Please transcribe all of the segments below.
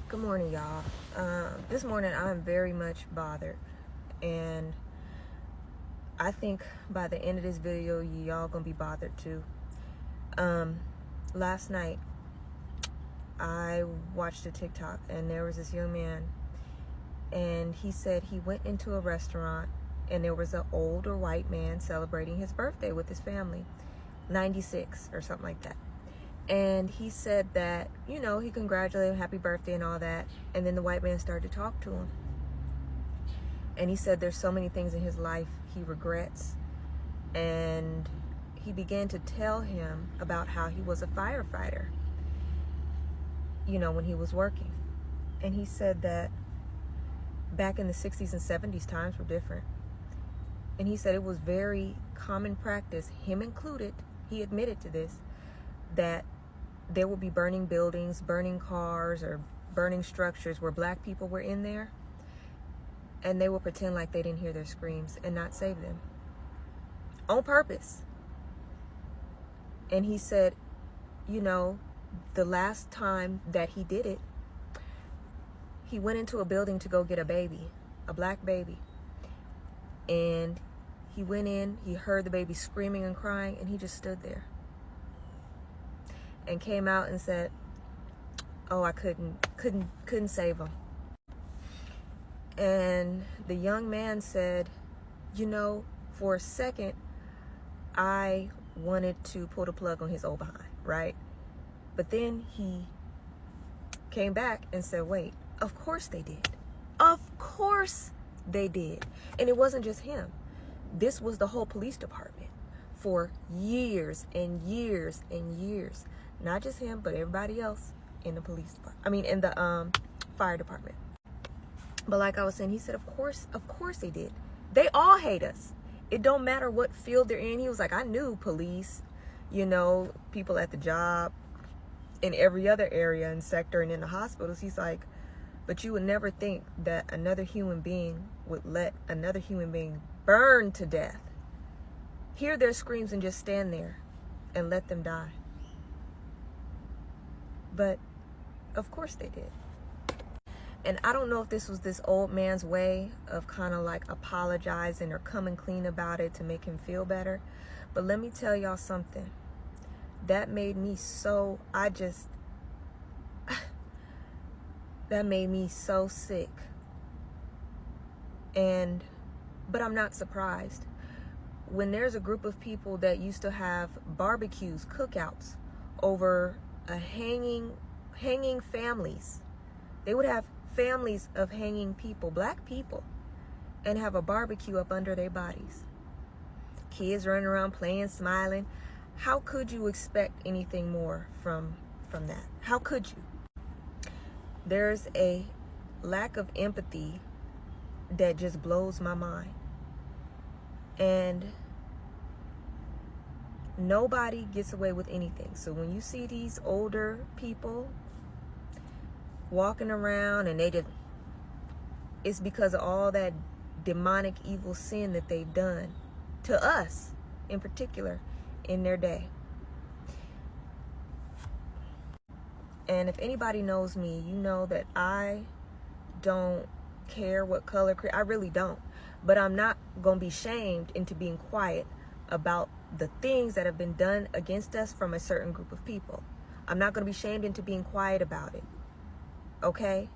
Good morning, y'all. This morning I'm very much bothered, and I think by the end of this video y'all gonna be bothered too. Last night I watched a TikTok and there was this young man, and he said he went into a restaurant and there was an older white man celebrating his birthday with his family, 96 or something like that. And he said that, he congratulated him, happy birthday and all that. And then the white man started to talk to him. And he said there's so many things in his life he regrets. And he began to tell him about how he was a firefighter, when he was working. And he said that back in the 60s and 70s, times were different. And he said it was very common practice, him included, he admitted to this, that there would be burning buildings, burning cars, or burning structures where black people were in there, and they would pretend like they didn't hear their screams and not save them on purpose. And he said, the last time that he did it, he went into a building to go get a baby, a black baby. And he went in, he heard the baby screaming and crying, and he just stood there. And came out and said, "Oh, I couldn't save him." And the young man said, for a second, I wanted to pull the plug on his old behind, right? But then he came back and said, wait, of course they did. Of course they did. And it wasn't just him. This was the whole police department for years and years and years. Not just him, but everybody else in the police department. In the fire department. But like I was saying, he said, of course they did. They all hate us. It don't matter what field they're in. He was like, I knew police, people at the job, in every other area and sector and in the hospitals. He's like, but you would never think that another human being would let another human being burn to death, hear their screams and just stand there and let them die. But of course they did. And I don't know if this was this old man's way of kind of like apologizing or coming clean about it to make him feel better. But let me tell y'all something. That made me so, that made me so sick. But I'm not surprised. When there's a group of people that used to have barbecues, cookouts over a hanging families. They would have families of hanging people, black people, and have a barbecue up under their bodies. Kids running around playing, smiling. How could you expect anything more from that? How could you? There's a lack of empathy that just blows my mind. And nobody gets away with anything. So when you see these older people walking around and it's because of all that demonic evil sin that they've done to us in particular in their day. And if anybody knows me, you know that I don't care what color, I really don't. But I'm not going to be shamed into being quiet about the things that have been done against us from a certain group of people. I'm not going to be shamed into being quiet about it. Okay?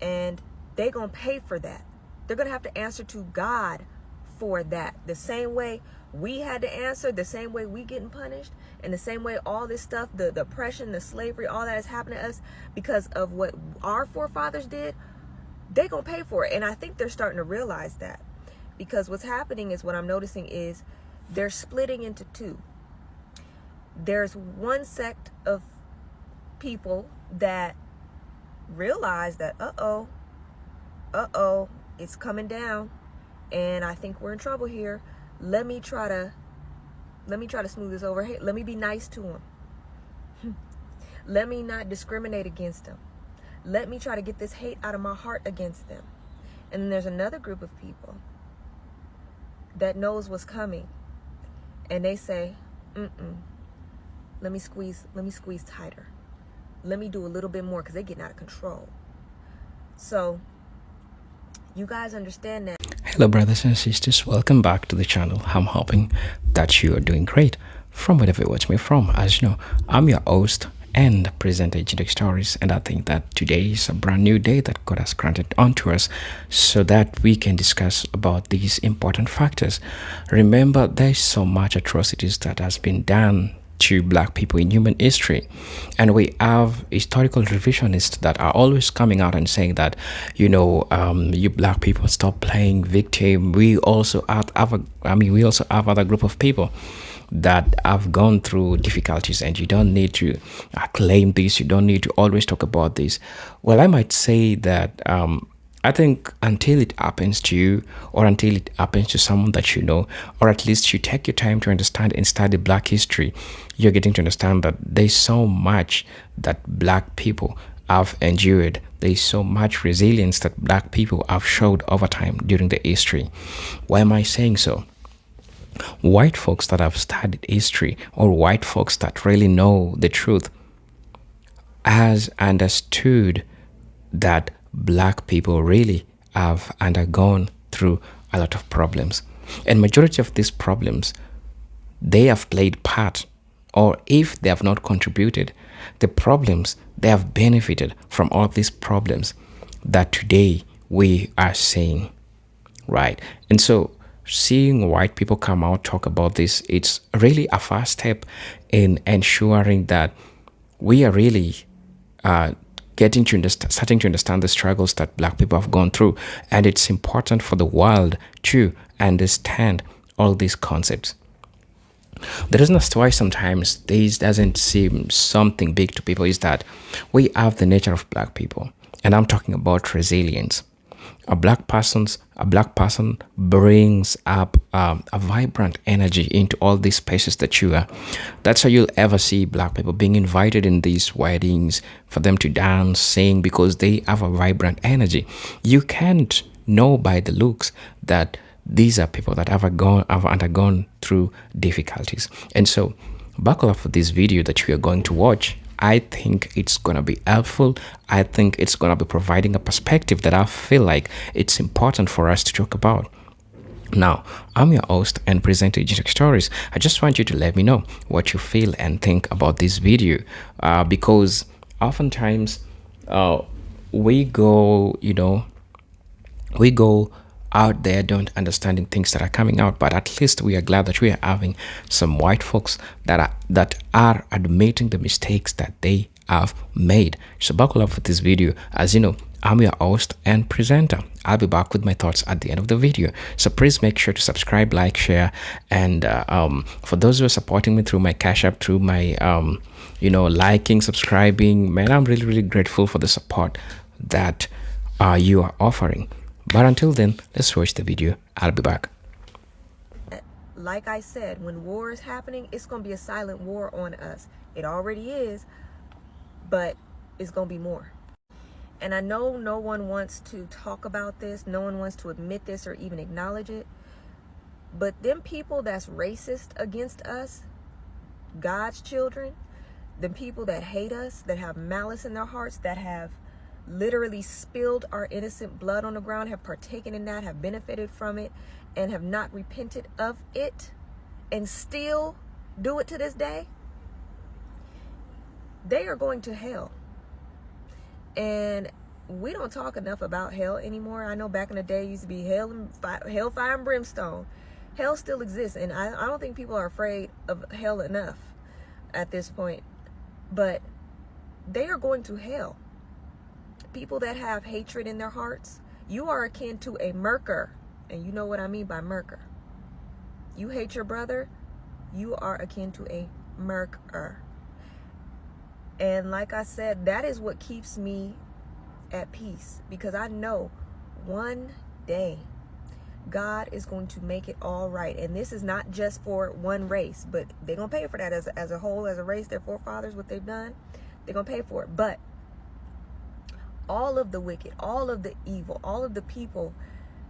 And they're going to pay for that. They're going to have to answer to God for that. The same way we had to answer, the same way we getting punished, and the same way all this stuff, the oppression, the slavery, all that is happening to us because of what our forefathers did, they're going to pay for it. And I think they're starting to realize that. Because what's happening is, what I'm noticing is, they're splitting into two. There's one sect of people that realize that, it's coming down, and I think we're in trouble here. Let me try to smooth this over. Hey, let me be nice to them. Let me not discriminate against them. Let me try to get this hate out of my heart against them. And then there's another group of people that knows what's coming, and they say, let me squeeze tighter. Let me do a little bit more, because they're getting out of control. So you guys understand that. Hello brothers and sisters, welcome back to the channel. I'm hoping that you are doing great from wherever you watch me from. As you know, I'm your host and presenter Genetic Stories, and I think that today is a brand new day that God has granted unto us so that we can discuss about these important factors. Remember, there's so much atrocities that has been done to black people in human history, and we have historical revisionists that are always coming out and saying that, you black people stop playing victim. We also we also have other group of people that have gone through difficulties, and you don't need to claim this, you don't need to always talk about this. Well, I might say that I think until it happens to you, or until it happens to someone that you know, or at least you take your time to understand and study black history, you're getting to understand that there's so much that black people have endured. There's so much resilience that black people have showed over time during the history. Why am I saying so? White folks that have studied history, or white folks that really know the truth, has understood that black people really have undergone through a lot of problems, and majority of these problems, they have played part, or if they have not contributed, the problems, they have benefited from all these problems that today we are seeing, right? And so seeing white people come out talk about this, it's really a first step in ensuring that we are really starting to understand the struggles that black people have gone through, and it's important for the world to understand all these concepts. The reason as to why sometimes this doesn't seem something big to people is that we have the nature of black people, and I'm talking about resilience. A black person brings up a vibrant energy into all these spaces that you are. That's how you'll ever see black people being invited in these weddings for them to dance, sing, because they have a vibrant energy. You can't know by the looks that these are people that have undergone through difficulties. And so, buckle up for this video that we are going to watch. I think it's going to be helpful. I think it's going to be providing a perspective that I feel like it's important for us to talk about. Now, I'm your host and presenter, Genetic Stories. I just want you to let me know what you feel and think about this video, because oftentimes we go out there don't understanding things that are coming out, but at least we are glad that we are having some white folks that are admitting the mistakes that they have made. So buckle up for this video. As you know, I'm your host and presenter. I'll be back with my thoughts at the end of the video, so please make sure to subscribe, like, share, and for those who are supporting me through my Cash App, through my liking, subscribing, man, I'm really grateful for the support that you are offering. But until then, let's watch the video. I'll be back. Like I said, when war is happening, it's going to be a silent war on us. It already is, but it's going to be more. And I know no one wants to talk about this. No one wants to admit this or even acknowledge it. But them people that's racist against us, God's children, the people that hate us, that have malice in their hearts, that have literally spilled our innocent blood on the ground, have partaken in that, have benefited from it, and have not repented of it, and still do it to this day, they are going to hell. And we don't talk enough about hell anymore. I know back in the day it used to be hellfire and brimstone. Hell still exists, and I don't think people are afraid of hell enough at this point. But they are going to hell. People that have hatred in their hearts, you are akin to a murker. And you know what I mean by murker. You hate your brother, you are akin to a murker. And like I said, that is what keeps me at peace, because I know one day God is going to make it all right. And this is not just for one race, but they're going to pay for that as a whole, as a race, their forefathers, what they've done, they're going to pay for it. But all of the wicked, all of the evil, all of the people,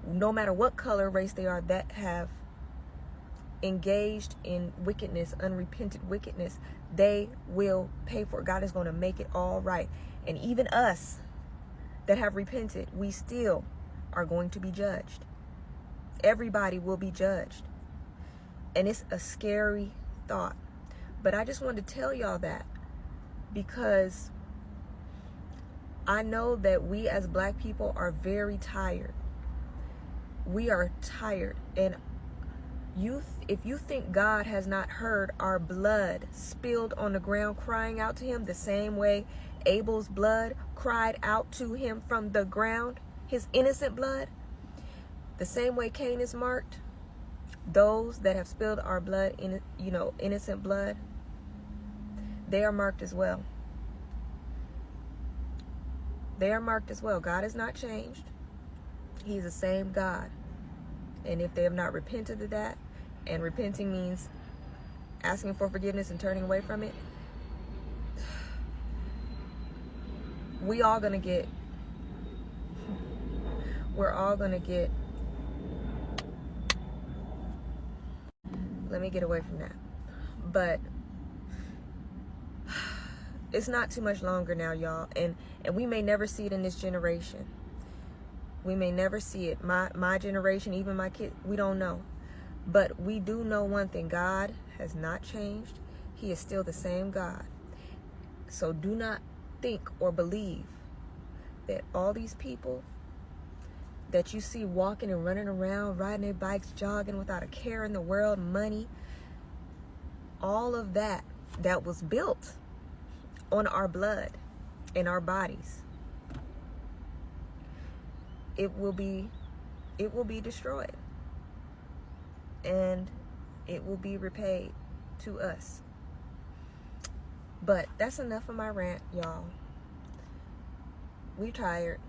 no matter what color, race they are, that have engaged in wickedness, unrepented wickedness, they will pay for it. God is going to make it all right. And even us that have repented, we still are going to be judged. Everybody will be judged. And it's a scary thought. But I just wanted to tell y'all that because I know that we as Black people are very tired. We are tired. And if you think God has not heard our blood spilled on the ground crying out to him the same way Abel's blood cried out to him from the ground, his innocent blood, the same way Cain is marked, those that have spilled our blood, innocent blood, they are marked as well. They are marked as well. God has not changed. He's the same God. And if they have not repented of that, and repenting means asking for forgiveness and turning away from it, we're all gonna get let me get away from that. But it's not too much longer now, y'all, and we may never see it in this generation. We may never see it. My generation, even my kids, we don't know. But we do know one thing: God has not changed. He is still the same God. So do not think or believe that all these people that you see walking and running around, riding their bikes, jogging without a care in the world, money, all of that was built on our blood and our bodies, it will be destroyed, and it will be repaid to us. But that's enough of my rant, y'all. We're tired.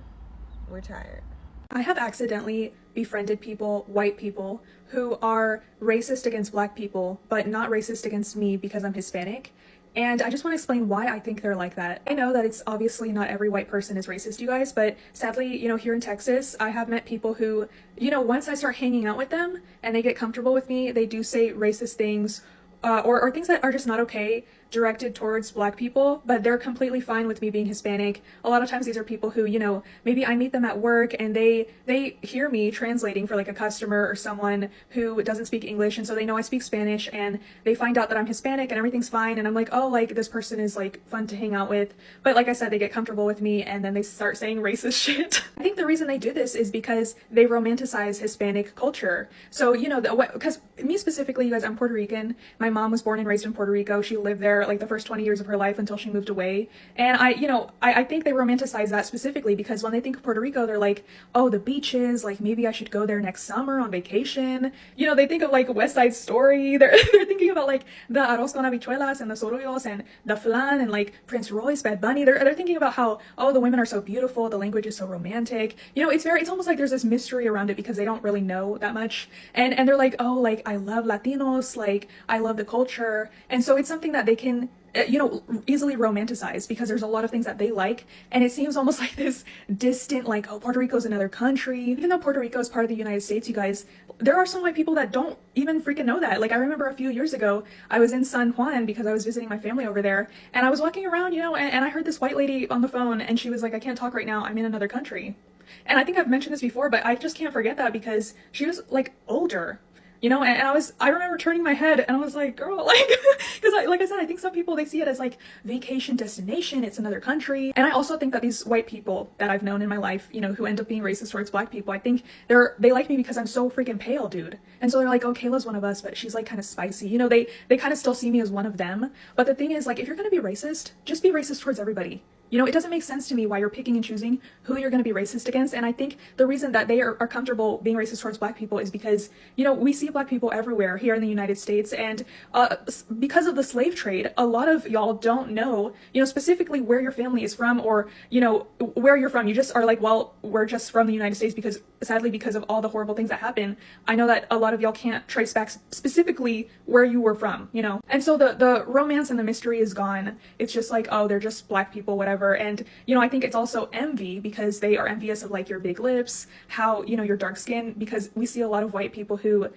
I have accidentally befriended people, white people, who are racist against Black people, but not racist against me because I'm Hispanic. And I just want to explain why I think they're like that. I know that it's obviously not every white person is racist, you guys, but sadly, here in Texas, I have met people who, once I start hanging out with them and they get comfortable with me, they do say racist things, or things that are just not okay directed towards Black people, but they're completely fine with me being Hispanic. A lot of times these are people who, maybe I meet them at work and they hear me translating for like a customer or someone who doesn't speak English, and so they know I speak Spanish, and they find out that I'm Hispanic and everything's fine, and I'm like, oh, like this person is like fun to hang out with. But like I said, they get comfortable with me and then they start saying racist shit. I think the reason they do this is because they romanticize Hispanic culture. So, because me specifically, you guys, I'm Puerto Rican. My mom was born and raised in Puerto Rico. She lived there like the first 20 years of her life until she moved away. And I think they romanticize that specifically because when they think of Puerto Rico, they're like, oh, the beaches, like maybe I should go there next summer on vacation. They think of like West Side Story. They're thinking about like the arroz con habichuelas and the sorollos and the flan and like Prince Royce, Bad Bunny. They're thinking about how, oh, the women are so beautiful, the language is so romantic. It's almost like there's this mystery around it because they don't really know that much. And they're like, oh, like I love Latinos, like I love the culture. And so it's something that they can easily romanticize because there's a lot of things that they like, and it seems almost like this distant, like, oh, Puerto Rico's another country. Even though Puerto Rico is part of the United States, you guys, there are some white people that don't even freaking know that. Like, I remember a few years ago, I was in San Juan because I was visiting my family over there, and I was walking around, and I heard this white lady on the phone, and she was like, I can't talk right now, I'm in another country. And I think I've mentioned this before, but I just can't forget that because she was like older. And I remember turning my head and I was like, girl, like, because like I said, I think some people, they see it as like vacation destination, it's another country. And I also think that these white people that I've known in my life, who end up being racist towards Black people, I think they like me because I'm so freaking pale, dude. And so they're like, oh, Kayla's one of us, but she's like kind of spicy. They kind of still see me as one of them. But the thing is, like, if you're going to be racist, just be racist towards everybody. It doesn't make sense to me why you're picking and choosing who you're going to be racist against. And I think the reason that they are comfortable being racist towards Black people is because, we see Black people everywhere here in the United States. And because of the slave trade, a lot of y'all don't know, specifically where your family is from or, where you're from. You just are like, well, we're just from the United States because sadly, because of all the horrible things that happen, I know that a lot of y'all can't trace back specifically where you were from, And so the romance and the mystery is gone. It's just like, oh, they're just Black people, whatever. And, I think it's also envy because they are envious of like your big lips, how, your dark skin, because we see a lot of white people who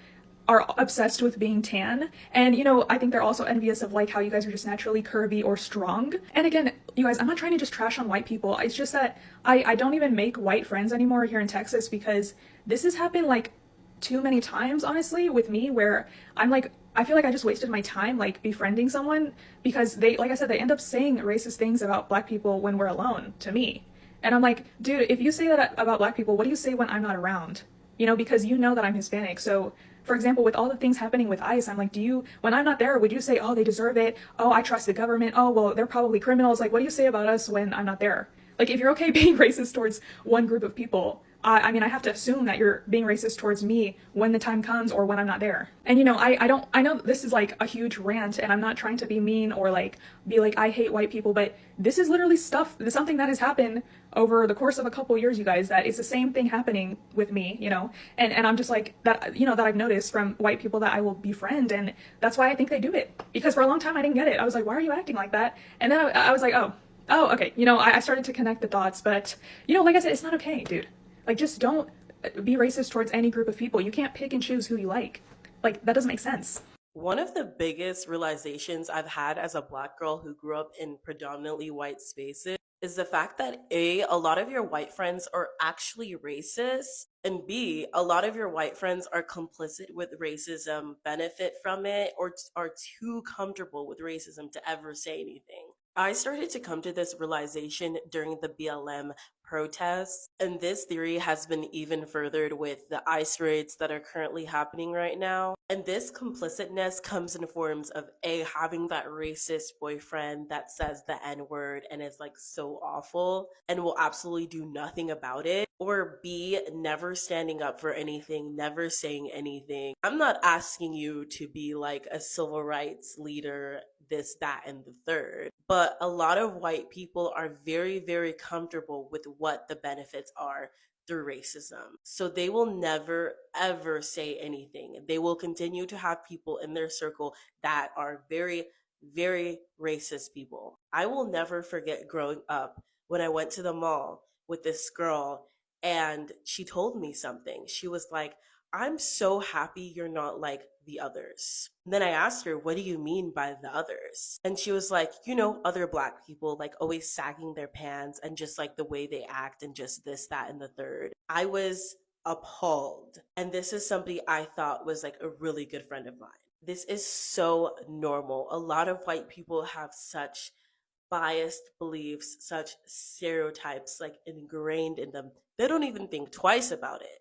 are obsessed with being tan. And, I think they're also envious of like how you guys are just naturally curvy or strong. And again, You guys, I'm not trying to just trash on white people. It's just that I don't even make white friends anymore here in Texas because this has happened like too many times, honestly, with me, where I'm like, I feel like I just wasted my time like befriending someone because they, like I said, they end up saying racist things about black people when we're alone to me. And I'm like, dude, if you say that about black people, what do you say when I'm not around? You know, because you know that I'm Hispanic. So, for example, with all the things happening with ICE, I'm like, when I'm not there, would you say, oh, they deserve it? Oh, I trust the government. Oh, well, they're probably criminals. Like, what do you say about us when I'm not there? Like, if you're okay being racist towards one group of people, I mean, I have to assume that you're being racist towards me when the time comes or when I'm not there. And, you know, I know this is like a huge rant and I'm not trying to be mean or like be like, I hate white people, but this is literally something that has happened over the course of a couple years, you guys, that it's the same thing happening with me, you know, and I'm just like that, you know, that I've noticed from white people that I will befriend. And that's why I think they do it, because for a long time I didn't get it. I was like, why are you acting like that? And then I was like, oh, okay. You know, I started to connect the dots, but you know, like I said, it's not okay, dude. Like, just don't be racist towards any group of people. You can't pick and choose who you like. Like, that doesn't make sense. One of the biggest realizations I've had as a Black girl who grew up in predominantly white spaces is the fact that A, a lot of your white friends are actually racist, and B, a lot of your white friends are complicit with racism, benefit from it, or are too comfortable with racism to ever say anything. I started to come to this realization during the BLM protests, and this theory has been even furthered with the ICE raids that are currently happening right now. And this complicitness comes in forms of A, having that racist boyfriend that says the N-word and is like so awful and will absolutely do nothing about it, or B, never standing up for anything, never saying anything. I'm not asking you to be like a civil rights leader, this, that, and the third. But a lot of white people are very, very comfortable with what the benefits are through racism. So they will never, ever say anything. They will continue to have people in their circle that are very, very racist people. I will never forget growing up when I went to the mall with this girl and she told me something. She was like, I'm so happy you're not like the others. And then I asked her, what do you mean by the others? And she was like, you know, other Black people, like always sagging their pants and just like the way they act and just this, that, and the third. I was appalled. And this is somebody I thought was like a really good friend of mine. This is so normal. A lot of white people have such biased beliefs, such stereotypes like ingrained in them. They don't even think twice about it.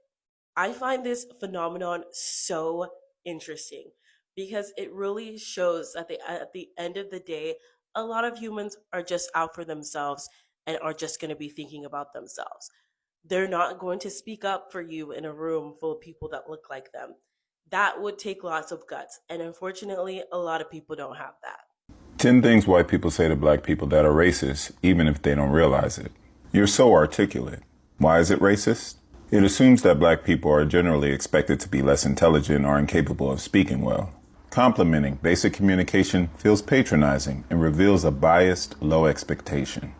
I find this phenomenon so interesting because it really shows that at the end of the day, a lot of humans are just out for themselves and are just going to be thinking about themselves. They're not going to speak up for you in a room full of people that look like them. That would take lots of guts. And unfortunately, a lot of people don't have that. 10 things white people say to Black people that are racist, even if they don't realize it. You're so articulate. Why is it racist? It assumes that Black people are generally expected to be less intelligent or incapable of speaking well. Complimenting basic communication feels patronizing and reveals a biased, low expectation.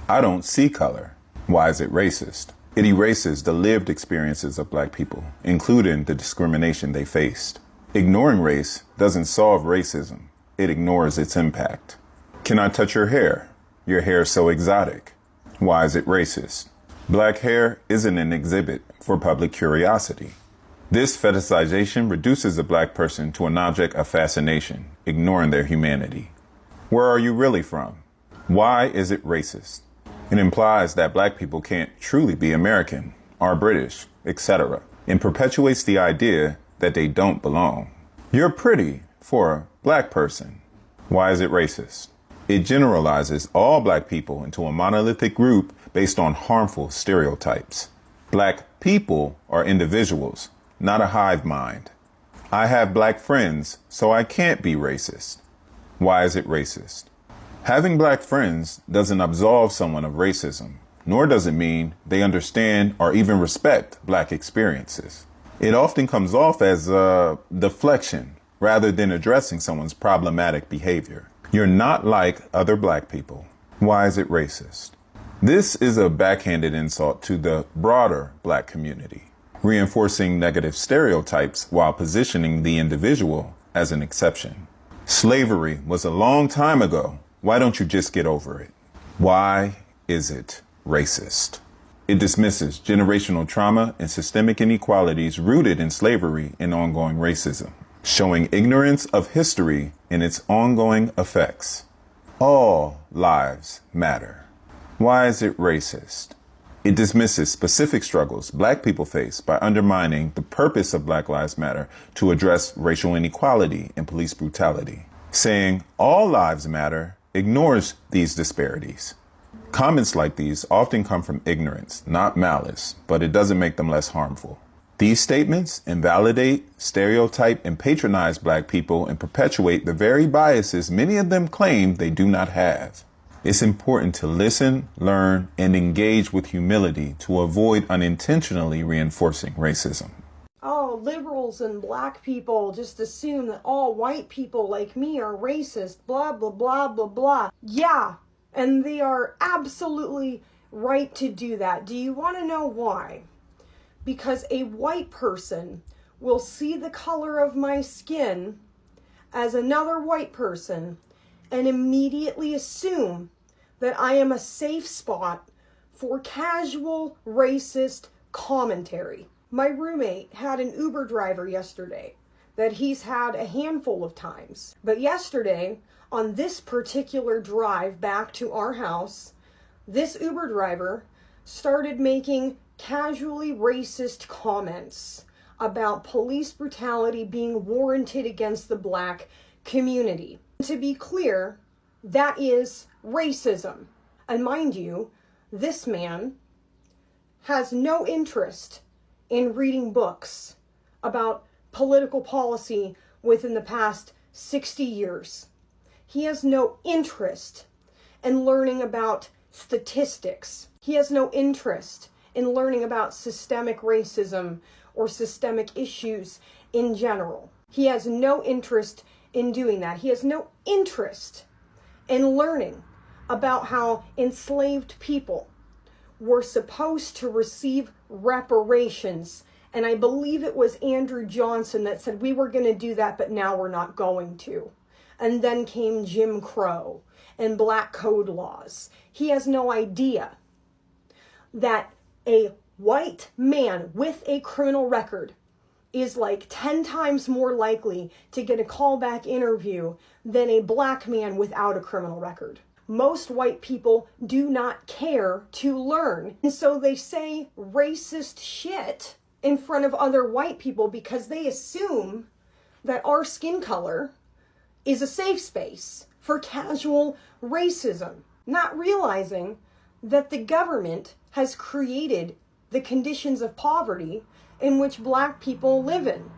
I don't see color. Why is it racist? It erases the lived experiences of Black people, including the discrimination they faced. Ignoring race doesn't solve racism. It ignores its impact. Can I touch your hair? Your hair is so exotic. Why is it racist? Black hair isn't an exhibit for public curiosity. This fetishization reduces a Black person to an object of fascination, ignoring their humanity. Where are you really from? Why is it racist? It implies that Black people can't truly be American, are British, etc., and perpetuates the idea that they don't belong. You're pretty for a Black person. Why is it racist? It generalizes all Black people into a monolithic group based on harmful stereotypes. Black people are individuals, not a hive mind. I have Black friends, so I can't be racist. Why is it racist? Having Black friends doesn't absolve someone of racism, nor does it mean they understand or even respect Black experiences. It often comes off as a deflection rather than addressing someone's problematic behavior. You're not like other Black people. Why is it racist? This is a backhanded insult to the broader Black community, reinforcing negative stereotypes while positioning the individual as an exception. Slavery was a long time ago. Why don't you just get over it? Why is it racist? It dismisses generational trauma and systemic inequalities rooted in slavery and ongoing racism, showing ignorance of history and its ongoing effects. All lives matter. Why is it racist? It dismisses specific struggles Black people face by undermining the purpose of Black Lives Matter to address racial inequality and police brutality. Saying all lives matter ignores these disparities. Comments like these often come from ignorance, not malice, but it doesn't make them less harmful. These statements invalidate, stereotype, and patronize Black people and perpetuate the very biases many of them claim they do not have. It's important to listen, learn, and engage with humility to avoid unintentionally reinforcing racism. Oh, liberals and Black people just assume that all white people like me are racist, blah, blah, blah, blah, blah. Yeah, and they are absolutely right to do that. Do you want to know why? Because a white person will see the color of my skin as another white person and immediately assume that I am a safe spot for casual racist commentary. My roommate had an Uber driver yesterday that he's had a handful of times. But yesterday, on this particular drive back to our house, this Uber driver started making casually racist comments about police brutality being warranted against the Black community. To be clear, that is racism. And mind you, this man has no interest in reading books about political policy within the past 60 years. He has no interest in learning about statistics. He has no interest in learning about systemic racism or systemic issues in general. He has no interest in doing that. He has no interest in learning about how enslaved people were supposed to receive reparations. And I believe it was Andrew Johnson that said we were going to do that, but now we're not going to. And then came Jim Crow and Black Code laws. He has no idea that a white man with a criminal record is like 10 times more likely to get a callback interview than a Black man without a criminal record. Most white people do not care to learn. And so they say racist shit in front of other white people because they assume that our skin color is a safe space for casual racism, not realizing that the government has created the conditions of poverty in which Black people live in.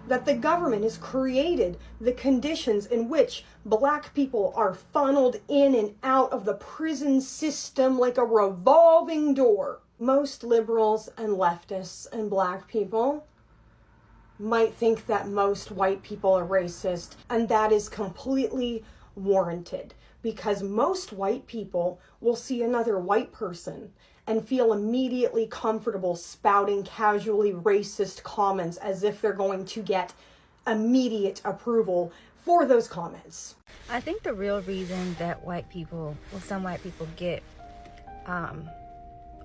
That the government has created the conditions in which Black people are funneled in and out of the prison system like a revolving door. Most liberals and leftists and Black people might think that most white people are racist, and that is completely warranted because most white people will see another white person and feel immediately comfortable spouting casually racist comments as if they're going to get immediate approval for those comments. I think the real reason that some white people get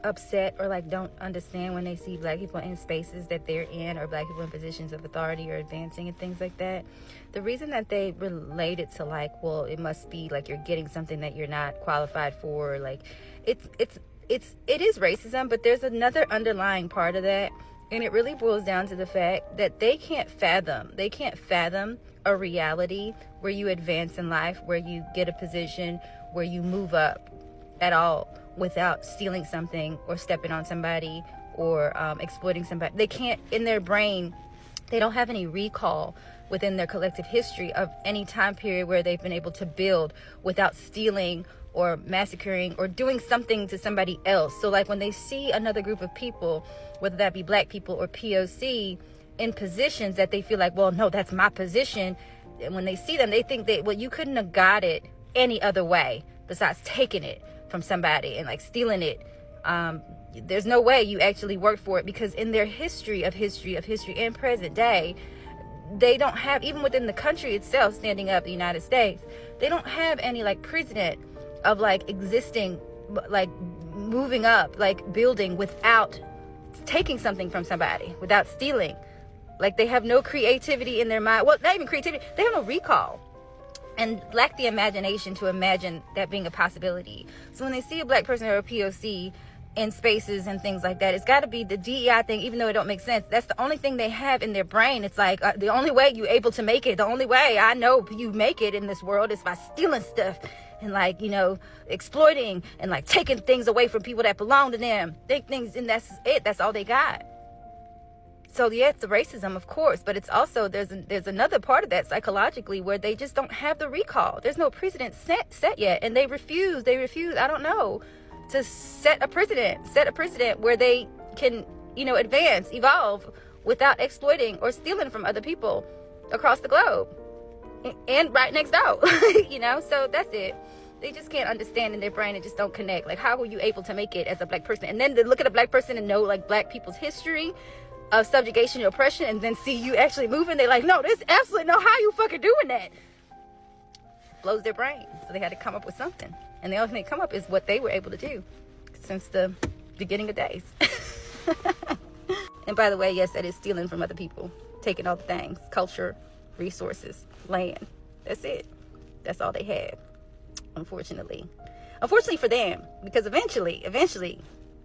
upset or like don't understand when they see Black people in spaces that they're in or Black people in positions of authority or advancing and things like that, the reason that they relate it to like, well, it must be like you're getting something that you're not qualified for, like it is racism, but there's another underlying part of that, and it really boils down to the fact that they can't fathom a reality where you advance in life, where you get a position, where you move up at all without stealing something or stepping on somebody or exploiting somebody. They can't, in their brain, they don't have any recall within their collective history of any time period where they've been able to build without stealing or massacring or doing something to somebody else. So like when they see another group of people, whether that be Black people or POC, in positions that they feel like, well, no, that's my position. And when they see them, they think that, well, you couldn't have got it any other way besides taking it from somebody and like stealing it. There's no way you actually worked for it, because in their history and present day, they don't have, even within the country itself, standing up the United States, they don't have any like precedent of like existing, like moving up, like building without taking something from somebody, without stealing. Like they have no creativity in their mind. Well, not even creativity, they have no recall and lack the imagination to imagine that being a possibility. So when they see a black person or a POC in spaces and things like that, it's got to be the DEI thing, even though it don't make sense. That's the only thing they have in their brain. It's like the only way you able to make it, the only way I know you make it in this world is by stealing stuff and like, you know, exploiting and like taking things away from people that belong to them. Take things, and that's it. That's all they got. So yeah, it's the racism, of course, but it's also there's another part of that psychologically where they just don't have the recall. There's no precedent set yet, and they refuse. I don't know, to set a precedent where they can, you know, advance, evolve without exploiting or stealing from other people across the globe and right next door. You know, so that's it. They just can't understand in their brain and just don't connect. Like, how were you able to make it as a black person? And then to look at a black person and know like black people's history of subjugation and oppression, and then see you actually moving, they're like, no, there's absolutely no how you fucking doing that. Blows their brain. So they had to come up with something, and the only thing they come up is what they were able to do since the beginning of days. And by the way, yes, that is stealing from other people, taking all the things, culture, resources, land. That's it. That's all they have, unfortunately for them, because eventually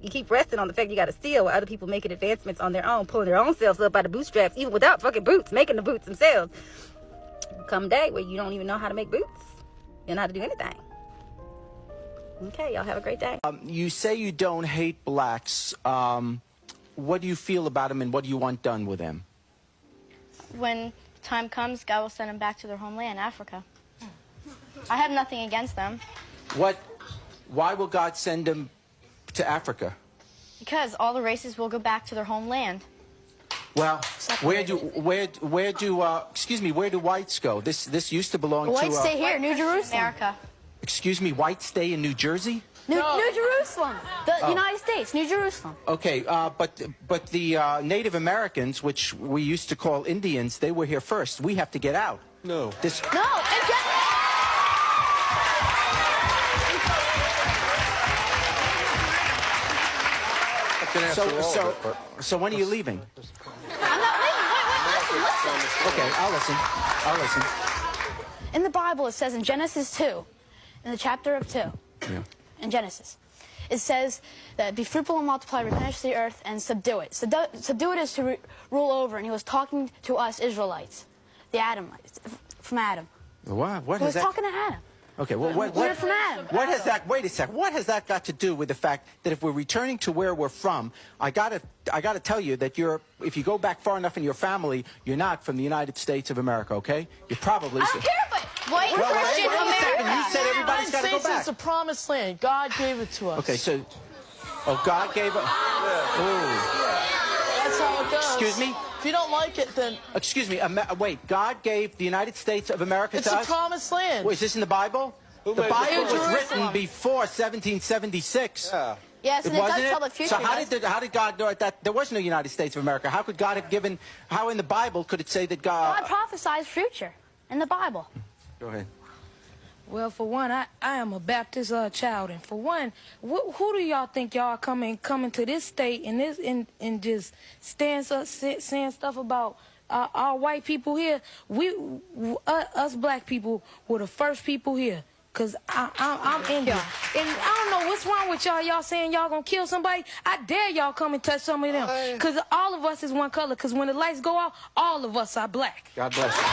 you keep resting on the fact you got to steal while other people making advancements on their own, pulling their own selves up by the bootstraps, even without fucking boots, making the boots themselves. Come a day where you don't even know how to make boots. You don't know how to do anything. Okay, y'all have a great day. You say you don't hate blacks. What do you feel about them, and what do you want done with them? When time comes, God will send them back to their homeland, Africa. I have nothing against them. Why will God send them to Africa? Because all the races will go back to their homeland. Well, where do whites go? This used to belong to whites stay here, New Jerusalem, America. Excuse me, whites stay in New Jersey? New Jerusalem, the United States, New Jerusalem. Okay, but the Native Americans, which we used to call Indians, they were here first. We have to get out. No. So when are you leaving? I'm not leaving. Wait, listen. Okay, I'll listen. In the Bible, it says in Genesis 2, in the chapter of 2, in Genesis, it says that be fruitful and multiply, replenish the earth, and subdue it. Subdue it is to rule over, and he was talking to us Israelites, the Adamites, from Adam. What? He was talking to Adam. Okay, well, We're from Adam. what has that? Wait a sec. What has that got to do with the fact that if we're returning to where we're from, I gotta tell you that if you go back far enough in your family, you're not from the United States of America. Okay, you're probably. I don't care, but white Christian America. You said everybody's got to go back. It's a promised land. God gave it to us. Okay, so, God gave it. That's how it goes. Excuse me. If you don't like it, then... Excuse me, wait, God gave the United States of America to us? It's a promised land. Wait, is this in the Bible? The Bible was written before 1776. Yeah. Yes, and it does tell the future. So how did God know that there was no United States of America? How could God have given, how in the Bible could it say that God... God prophesies future in the Bible. Go ahead. Well, for one, I am a Baptist child, and for one, who do y'all think y'all coming to this state and just saying stuff about our white people here? Us black people were the first people here, cause I'm Indian, and I don't know what's wrong with y'all. Y'all saying y'all gonna kill somebody? I dare y'all come and touch some of them, cause all of us is one color. Cause when the lights go out, all of us are black. God bless you.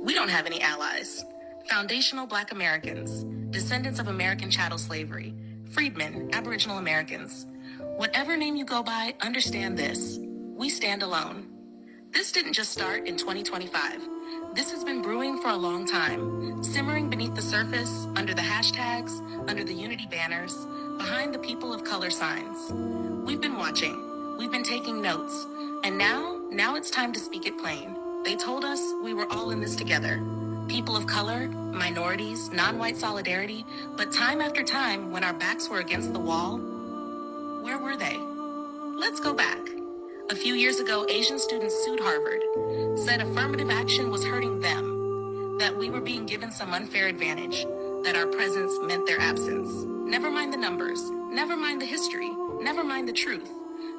We don't have any allies. Foundational Black Americans, descendants of American chattel slavery, freedmen, Aboriginal Americans. Whatever name you go by, understand this. We stand alone. This didn't just start in 2025. This has been brewing for a long time, simmering beneath the surface, under the hashtags, under the unity banners, behind the people of color signs. We've been watching. We've been taking notes. And now it's time to speak it plain. They told us we were all in this together. People of color, minorities, non-white solidarity, but time after time, when our backs were against the wall, where were they? Let's go back. A few years ago, Asian students sued Harvard, said affirmative action was hurting them, that we were being given some unfair advantage, that our presence meant their absence. Never mind the numbers, never mind the history, never mind the truth.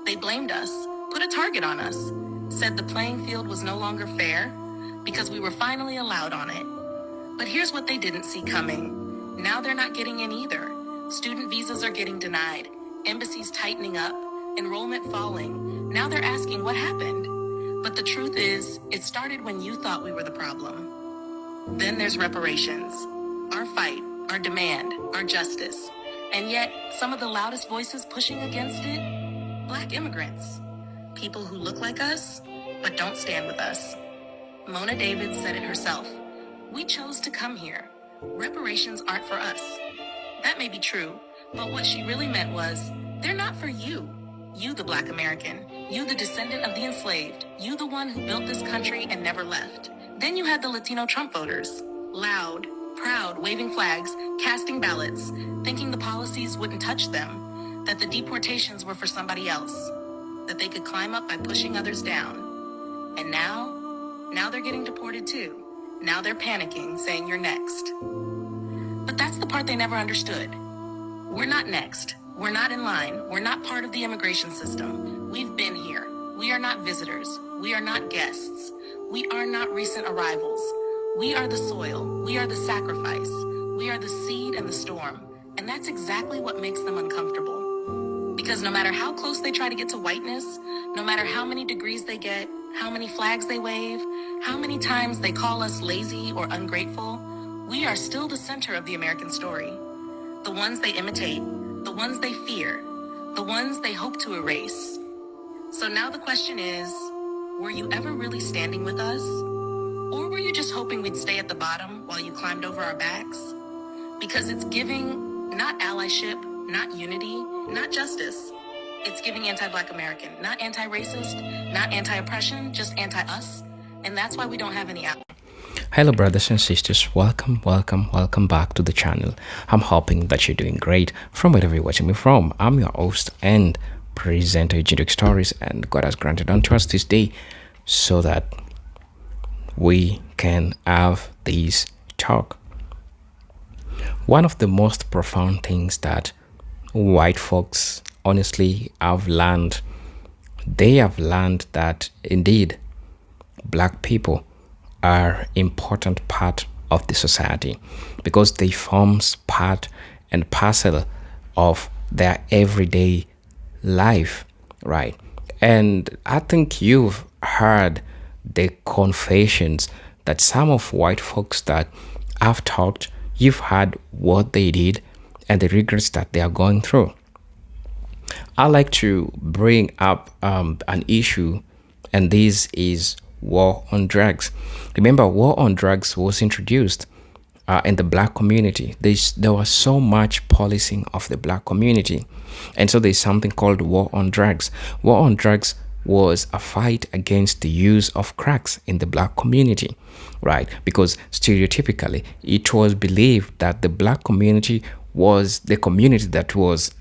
They blamed us, put a target on us, said the playing field was no longer fair because we were finally allowed on it. But here's what they didn't see coming. Now they're not getting in either. Student visas are getting denied, embassies tightening up, enrollment falling. Now they're asking what happened. But the truth is, it started when you thought we were the problem. Then there's reparations. Our fight, our demand, our justice. And yet, some of the loudest voices pushing against it? Black immigrants. People who look like us, but don't stand with us. Mona David said it herself. We chose to come here. Reparations aren't for us. That may be true, but what she really meant was, they're not for you. You, the Black American. You, the descendant of the enslaved. You, the one who built this country and never left. Then you had the Latino Trump voters. Loud, proud, waving flags, casting ballots, thinking the policies wouldn't touch them, that the deportations were for somebody else, that they could climb up by pushing others down. And now they're getting deported too. Now they're panicking, saying you're next. But that's the part they never understood. We're not next. We're not in line. We're not part of the immigration system. We've been here. We are not visitors. We are not guests. We are not recent arrivals. We are the soil. We are the sacrifice. We are the seed and the storm. And that's exactly what makes them uncomfortable. Because no matter how close they try to get to whiteness, no matter how many degrees they get, how many flags they wave, how many times they call us lazy or ungrateful, we are still the center of the American story. The ones they imitate, the ones they fear, the ones they hope to erase. So now the question is, were you ever really standing with us? Or were you just hoping we'd stay at the bottom while you climbed over our backs? Because it's giving not allyship, not unity, not justice. It's giving anti-Black American, not anti-racist, not anti-oppression, just anti-us. And that's why we don't have any allies. Hello brothers and sisters, welcome back to the channel. I'm hoping that you're doing great from wherever you're watching me from. I'm your host and presenter Ideological Stories, and God has granted unto us this day so that we can have this talk. One of the most profound things that white folks honestly have learned, they have learned that indeed Black people are important part of the society because they forms part and parcel of their everyday life, right? And I think you've heard the confessions that some of white folks that I've talked, you've heard what they did and the regrets that they are going through. I like to bring up an issue, and this is war on drugs. Remember, war on drugs was introduced in the Black community. There was so much policing of the Black community, and so there's something called war on drugs. War on drugs was a fight against the use of cracks in the Black community, right? Because stereotypically it was believed that the Black community was the community that was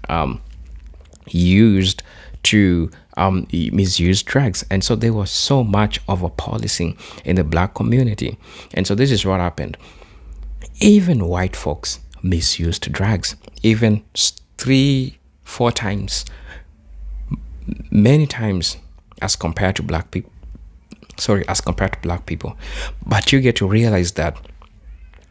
used to misuse drugs, and so there was so much of a policing in the Black community. And so this is what happened. Even white folks misused drugs, even 3-4 times, many times as compared to Black people. But you get to realize that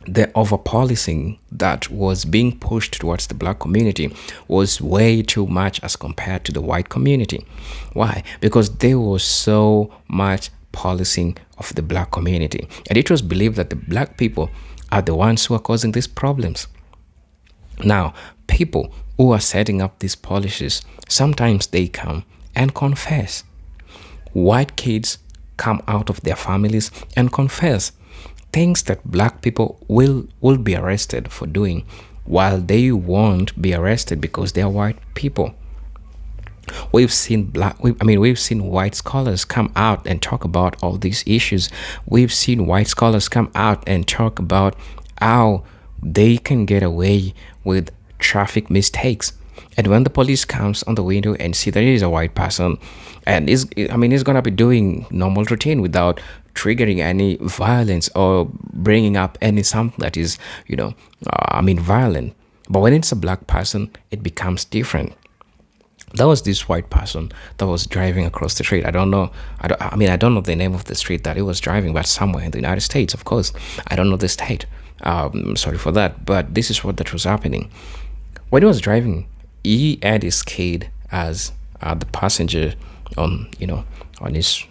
the over-policing that was being pushed towards the Black community was way too much as compared to the white community. Why? Because there was so much policing of the Black community, and it was believed that the Black people are the ones who are causing these problems. Now, people who are setting up these policies, sometimes they come and confess. White kids come out of their families and confess things that Black people will be arrested for doing, while they won't be arrested because they are white people. We've seen white scholars come out and talk about all these issues. We've seen white scholars come out and talk about how they can get away with traffic mistakes. And when the police comes on the window and see that it is a white person, and he's gonna be doing normal routine without triggering any violence or bringing up any something that is, violent. But when it's a black person, it becomes different. There was this white person that was driving across the street. I don't know. I don't know the name of the street that he was driving, but somewhere in the United States, of course. I don't know the state. Sorry for that. But this is what that was happening. When he was driving, he had his kid as the passenger on his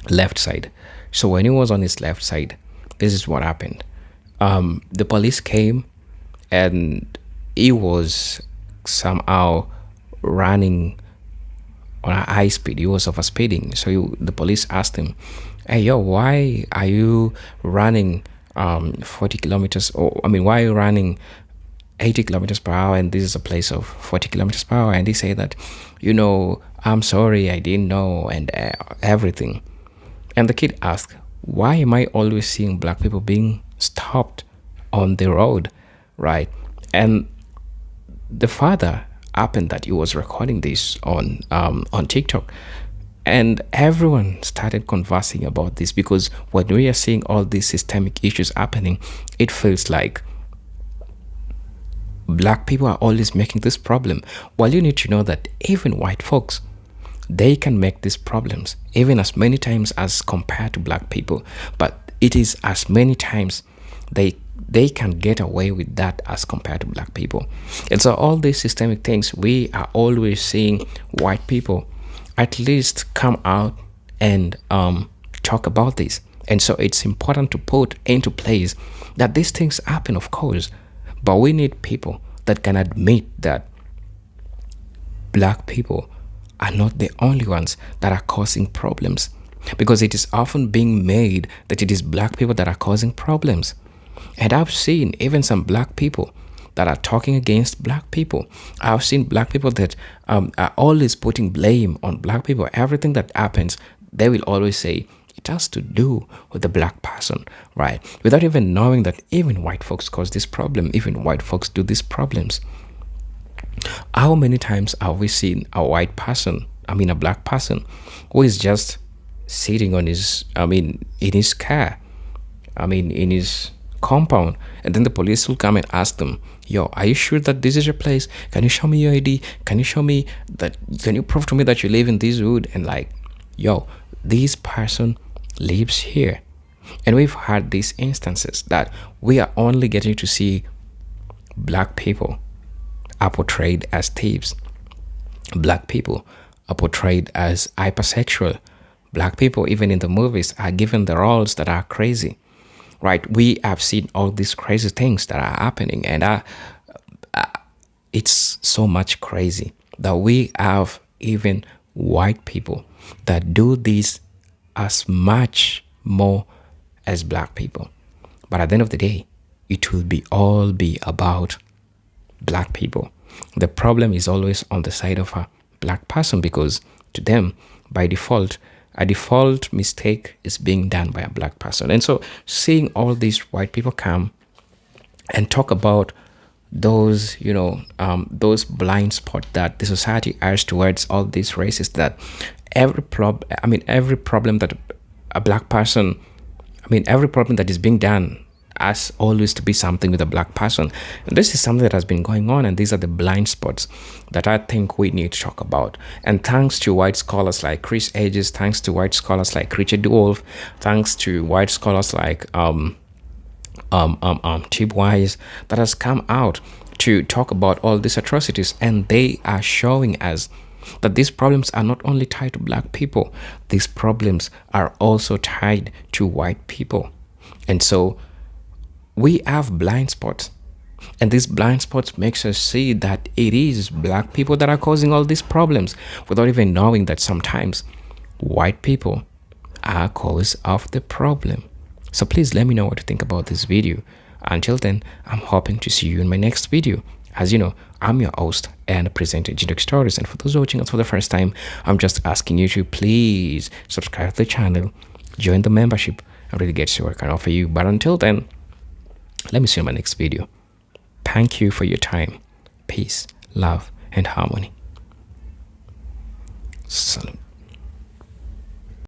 left side. So when he was on his left side, this is what happened. The police came, and he was somehow running on a high speed. He was overspeeding. So the police asked him, "Hey, yo, why are you running 40 kilometers? Why are you running 80 kilometers per hour, and this is a place of 40 kilometers per hour?" And they say that, "I'm sorry, I didn't know," and everything. And the kid asked, "Why am I always seeing black people being stopped on the road?" Right? And the father happened that he was recording this on TikTok, and everyone started conversing about this, because when we are seeing all these systemic issues happening, it feels like black people are always making this problem. Well, you need to know that even white folks, they can make these problems even as many times as compared to black people, but it is as many times they can get away with that as compared to black people. And so all these systemic things, we are always seeing white people at least come out and talk about this. And so it's important to put into place that these things happen, of course, but we need people that can admit that black people are not the only ones that are causing problems, because it is often being made that it is black people that are causing problems. And I've seen even some black people that are talking against black people. I've seen black people that are always putting blame on black people. Everything that happens, they will always say it has to do with the black person, right? Without even knowing that even white folks cause this problem, even white folks do these problems. How many times have we seen a white person, a black person, who is just sitting on his, in his car, in his compound, and then the police will come and ask them, "Yo, are you sure that this is your place? Can you show me your ID? Can you show me that? Can you prove to me that you live in this hood?" And like, yo, this person lives here. And we've had these instances that we are only getting to see black people are portrayed as thieves. Black people are portrayed as hypersexual. Black people, even in the movies, are given the roles that are crazy. Right? We have seen all these crazy things that are happening, and it's so much crazy that we have even white people that do this as much more as black people. But at the end of the day, it will all be about black people. The problem is always on the side of a black person, because to them, by default, a default mistake is being done by a black person. And so seeing all these white people come and talk about those, those blind spots that the society has towards all these races, that every problem that a black person, every problem that is being done has always to be something with a black person. And this is something that has been going on, and these are the blind spots that I think we need to talk about. And thanks to white scholars like Chris Hedges, thanks to white scholars like Richard DeWolf, thanks to white scholars like Tib Wise, that has come out to talk about all these atrocities, and they are showing us that these problems are not only tied to black people, these problems are also tied to white people. And so we have blind spots, and these blind spots makes us see that it is black people that are causing all these problems, without even knowing that sometimes white people are cause of the problem. So please let me know what you think about this video. Until then, I'm hoping to see you in my next video. As you know, I'm your host and presenter, Ideological Stories. And for those watching us for the first time, I'm just asking you to please subscribe to the channel, join the membership, and really get to what I can offer you. But until then, let me see you in my next video. Thank you for your time. peace, love, and harmony. Salute.